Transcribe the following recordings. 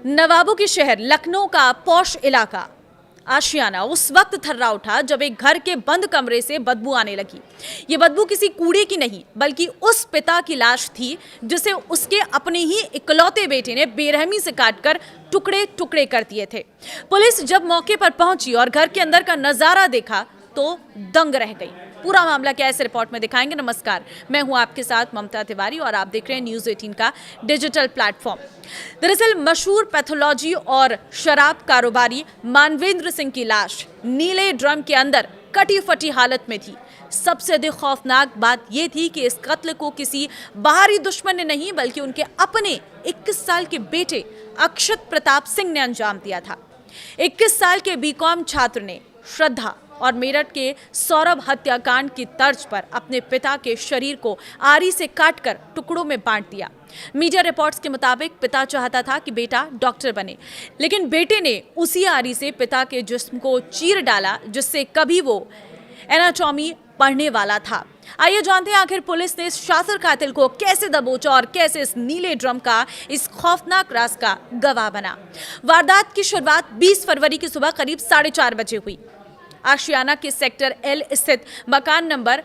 नवाबों के शहर लखनऊ का पौश इलाका आशियाना उस वक्त थर्रा उठा जब एक घर के बंद कमरे से बदबू आने लगी। ये बदबू किसी कूड़े की नहीं बल्कि उस पिता की लाश थी जिसे उसके अपने ही इकलौते बेटे ने बेरहमी से काटकर टुकड़े टुकड़े कर दिए थे। पुलिस जब मौके पर पहुंची और घर के अंदर का नजारा देखा तो दंग रह गई। पूरा मामला क्या है इस रिपोर्ट में दिखाएंगे। नमस्कार, मैं हूं आपके साथ ममता तिवारी और आप देख रहे हैं न्यूज़ 18 का डिजिटल प्लेटफॉर्म। दरअसल मशहूर पैथोलॉजी और शराब कारोबारी मानवेंद्र सिंह की लाश नीले ड्रम के अंदर कटी फटी हालत में थी। सबसे अधिक खौफनाक बात यह थी कि इस कत्ल को किसी बाहरी दुश्मन ने नहीं बल्कि उनके अपने 21 साल के बेटे अक्षत प्रताप सिंह ने अंजाम दिया था। 21 साल के बीकॉम छात्र ने श्रद्धा और मेरठ के सौरभ हत्याकांड की तर्ज पर अपने पिता के शरीर को आरी से काटकर टुकड़ों में बांट दिया। मीडिया रिपोर्ट्स के मुताबिक पिता चाहता था कि बेटा डॉक्टर बने, लेकिन बेटे ने उसी आरी से पिता के जिस्म को चीर डाला जिससे कभी वो एनाटॉमी पढ़ने वाला था। आइए जानते हैं आखिर पुलिस ने इस शातिर कातिल को कैसे दबोचा और कैसे इस नीले ड्रम का इस खौफनाक राज का गवाह बना। वारदात की शुरुआत 20 फरवरी की सुबह करीब 4:30 बजे हुई। आशियाना के सेक्टर एल स्थित मकान नंबर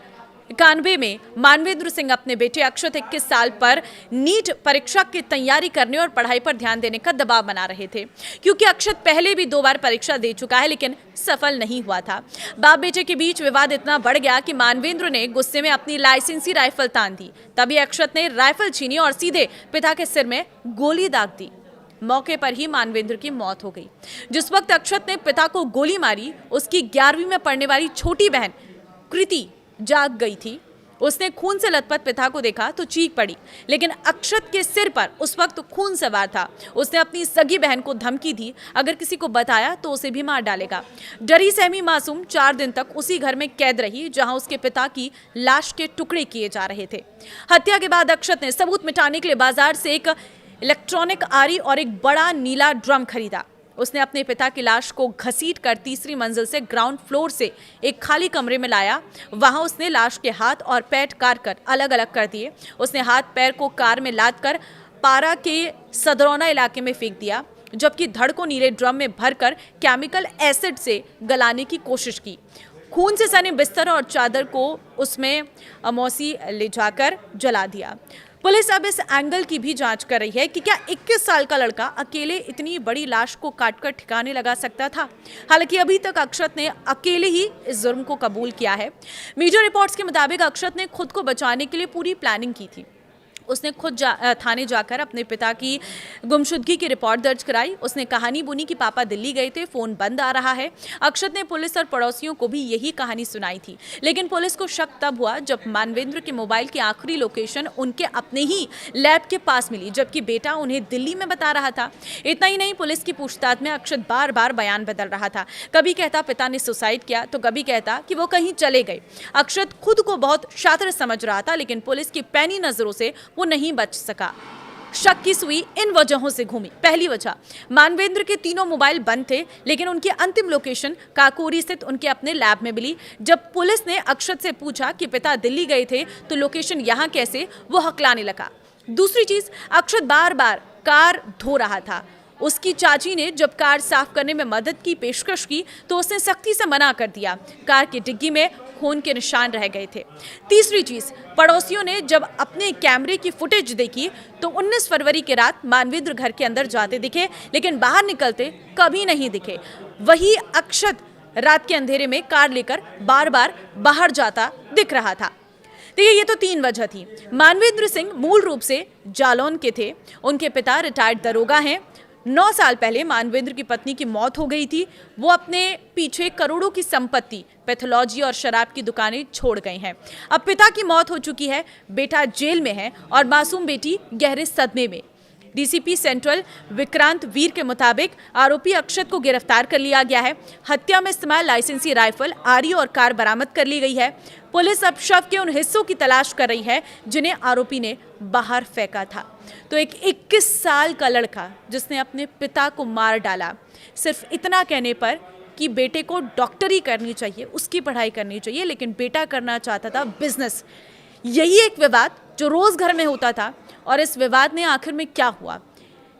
91 में मानवेंद्र सिंह अपने बेटे अक्षत 21 साल पर नीट परीक्षा की तैयारी करने और पढ़ाई पर ध्यान देने का दबाव बना रहे थे, क्योंकि अक्षत पहले भी 2 बार परीक्षा दे चुका है लेकिन सफल नहीं हुआ था। बाप बेटे के बीच विवाद इतना बढ़ गया कि मानवेंद्र ने गुस्से में अपनी लाइसेंसी राइफल तान दी। तभी अक्षत ने राइफल छीनी और सीधे पिता के सिर में गोली दाग दी। मौके पर ही मानवेंद्र की मौत हो गई। जिस वक्त अक्षत ने पिता को गोली मारी, उसकी 11वीं में पढ़ने वाली छोटी बहन कृति जाग गई थी। उसने खून से लथपथ पिता को देखा तो चीख पड़ी, लेकिन अक्षत के सिर पर उस वक्त खून सवार था। उसने अपनी सगी बहन को धमकी दी, अगर किसी को बताया तो उसे भी मार डालेगा। डरी सहमी मासूम 4 दिन तक उसी घर में कैद रही जहां उसके पिता की लाश के टुकड़े किए जा रहे थे। हत्या के बाद अक्षत ने सबूत मिटाने के लिए बाजार से एक इलेक्ट्रॉनिक आरी और एक बड़ा नीला ड्रम खरीदा। उसने अपने पिता की लाश को घसीट कर तीसरी मंजिल से ग्राउंड फ्लोर से एक खाली कमरे में लाया। वहां उसने लाश के हाथ और पैर काट कर अलग अलग कर दिए। उसने हाथ पैर को कार में लाद कर पारा के सदरौना इलाके में फेंक दिया, जबकि धड़ को नीले ड्रम में भरकर केमिकल एसिड से गलाने की कोशिश की। खून से सने बिस्तर और चादर को उसमें मौसी ले जाकर जला दिया। पुलिस अब इस एंगल की भी जांच कर रही है कि क्या 21 साल का लड़का अकेले इतनी बड़ी लाश को काटकर ठिकाने लगा सकता था। हालांकि अभी तक अक्षत ने अकेले ही इस जुर्म को कबूल किया है। मीडिया रिपोर्ट्स के मुताबिक अक्षत ने खुद को बचाने के लिए पूरी प्लानिंग की थी। उसने खुद थाने जाकर अपने पिता की गुमशुदगी की रिपोर्ट दर्ज कराई। उसने कहानी बुनी कि पापा दिल्ली गए थे, फोन बंद आ रहा है। अक्षत ने पुलिस और पड़ोसियों को भी यही कहानी सुनाई थी, लेकिन पुलिस को शक तब हुआ जब मानवेंद्र के मोबाइल की आखिरी लोकेशन उनके अपने ही लैब के पास मिली, जबकि बेटा उन्हें दिल्ली में बता रहा था। इतना ही नहीं, पुलिस की पूछताछ में अक्षत बार बार बयान बदल रहा था। कभी कहता पिता ने सुसाइड किया तो कभी कहता कि वो कहीं चले गए। अक्षत खुद को बहुत शातिर समझ रहा था, लेकिन पुलिस की पैनी नजरों से वो नहीं बच सका। शक की सुई इन वजहों से घूमी। पहली वजह, मानवेंद्र के तीनों मोबाइल बंद थे, लेकिन उनकी अंतिम लोकेशन काकोरी स्थित उनके अपने लैब में मिली। जब पुलिस ने अक्षत से पूछा कि पिता दिल्ली गए थे तो लोकेशन यहां कैसे, वो हकलाने लगा। दूसरी चीज, अक्षत बार बार कार धो रहा था। उसकी चाची ने जब कार साफ करने में मदद की पेशकश की तो उसने सख्ती से मना कर दिया। कार की डिग्गी में खून के निशान रह गए थे। तीसरी चीज, पड़ोसियों ने जब अपने कैमरे की फुटेज देखी तो 19 फरवरी की रात मानवेंद्र घर के अंदर जाते दिखे, लेकिन बाहर निकलते कभी नहीं दिखे। वही अक्षत रात के अंधेरे में कार लेकर बार बार बाहर जाता दिख रहा था। देखिए, ये तो 3 वजह थी। मानवेंद्र सिंह मूल रूप से जालौन के थे। उनके पिता रिटायर्ड दरोगा हैं। 9 साल पहले मानवेंद्र की पत्नी की मौत हो गई थी। वो अपने पीछे करोड़ों की संपत्ति, पैथोलॉजी और शराब की दुकानें छोड़ गए हैं। अब पिता की मौत हो चुकी है, बेटा जेल में है और मासूम बेटी गहरे सदमे में। डीसीपी सेंट्रल विक्रांत वीर के मुताबिक आरोपी अक्षत को गिरफ्तार कर लिया गया है। हत्या में इस्तेमाल लाइसेंसी राइफल, आरी और कार बरामद कर ली गई है। पुलिस अब शव के उन हिस्सों की तलाश कर रही है जिन्हें आरोपी ने बाहर फेंका था। तो एक 21 साल का लड़का जिसने अपने पिता को मार डाला, सिर्फ इतना कहने पर कि बेटे को डॉक्टरी करनी चाहिए, उसकी पढ़ाई करनी चाहिए, लेकिन बेटा करना चाहता था बिजनेस। यही एक विवाद जो रोज घर में होता था। और इस विवाद ने आखिर में क्या हुआ,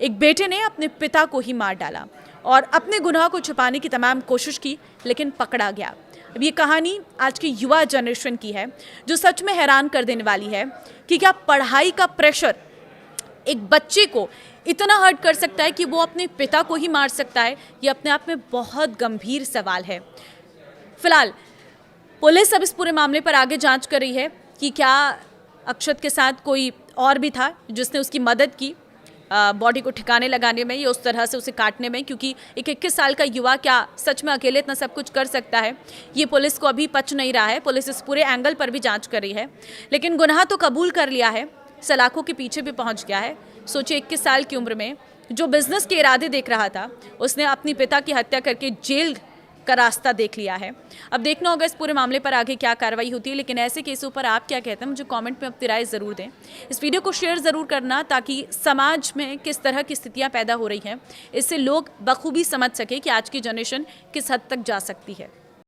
एक बेटे ने अपने पिता को ही मार डाला और अपने गुनाह को छुपाने की तमाम कोशिश की, लेकिन पकड़ा गया। अब ये कहानी आज की युवा जनरेशन की है, जो सच में हैरान कर देने वाली है कि क्या पढ़ाई का प्रेशर एक बच्चे को इतना हर्ट कर सकता है कि वो अपने पिता को ही मार सकता है। ये अपने आप में बहुत गंभीर सवाल है। फिलहाल पुलिस अब इस पूरे मामले पर आगे जांच कर रही है कि क्या अक्षत के साथ कोई और भी था जिसने उसकी मदद की बॉडी को ठिकाने लगाने में या उस तरह से उसे काटने में, क्योंकि एक 21 साल का युवा क्या सच में अकेले इतना सब कुछ कर सकता है, ये पुलिस को अभी पच नहीं रहा है। पुलिस इस पूरे एंगल पर भी जांच कर रही है, लेकिन गुनाह तो कबूल कर लिया है, सलाखों के पीछे भी पहुंच गया है। सोचिए 21 साल की उम्र में जो बिजनेस के इरादे देख रहा था, उसने अपनी पिता की हत्या करके जेल का रास्ता देख लिया है। अब देखना होगा इस पूरे मामले पर आगे क्या कार्रवाई होती है, लेकिन ऐसे केसों पर आप क्या कहते हैं मुझे कमेंट में अपनी राय ज़रूर दें। इस वीडियो को शेयर ज़रूर करना ताकि समाज में किस तरह की स्थितियां पैदा हो रही हैं, इससे लोग बखूबी समझ सके कि आज की जनरेशन किस हद तक जा सकती है।